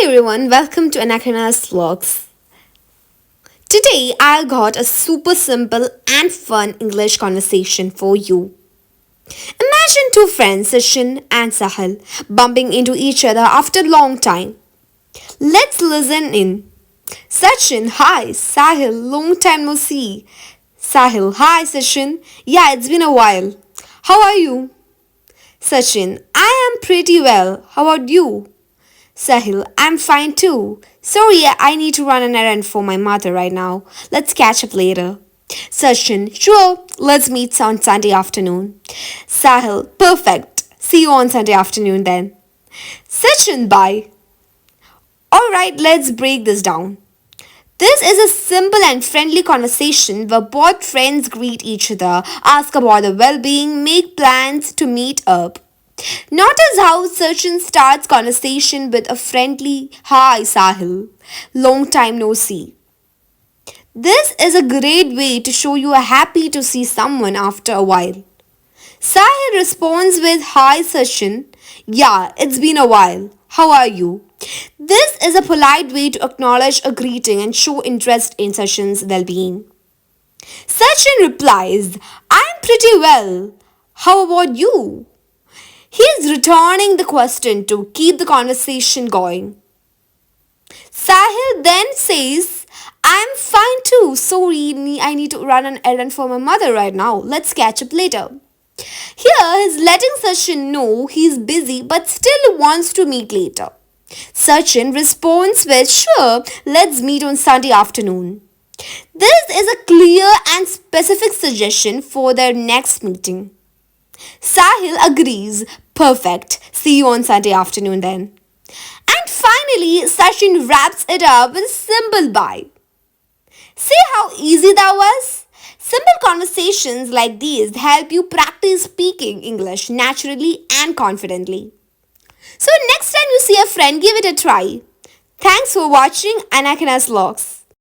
Everyone, welcome to Anakhana's Vlogs. Today I got a super simple and fun English conversation for you. Imagine two friends, Sachin and Sahil, bumping into each other after a long time. Let's listen in. Sachin, hi. Sahil, long time no see. Sahil, hi Sachin. Yeah, it's been a while. How are you? Sachin, I am pretty well. How about you? Sahil, I'm fine too. Sorry, I need to run an errand for my mother right now. Let's catch up later. Sachin, sure, let's meet on Sunday afternoon. Sahil, perfect. See you on Sunday afternoon then. Sachin, bye. Alright, let's break this down. This is a simple and friendly conversation where both friends greet each other, ask about their well being, make plans to meet up. Notice how Sachin starts conversation with a friendly "Hi Sahil, long time no see." This is a great way to show you are happy to see someone after a while. Sahil responds with "Hi Sachin, yeah, it's been a while. How are you?" This is a polite way to acknowledge a greeting and show interest in Sachin's well-being. Sachin replies, "I'm pretty well. How about you?" He is returning the question to keep the conversation going. Sahil then says, "I'm fine too. Sorry, I need to run an errand for my mother right now. Let's catch up later." Here he's letting Sachin know he's busy but still wants to meet later. Sachin responds with, "Sure, let's meet on Sunday afternoon." This is a clear and specific suggestion for their next meeting. Sahil agrees. Perfect. See you on Sunday afternoon then. And finally, Sachin wraps it up with a simple bye. See how easy that was? Simple conversations like these help you practice speaking English naturally and confidently. So next time you see a friend, give it a try. Thanks for watching Anakina's Vlogs.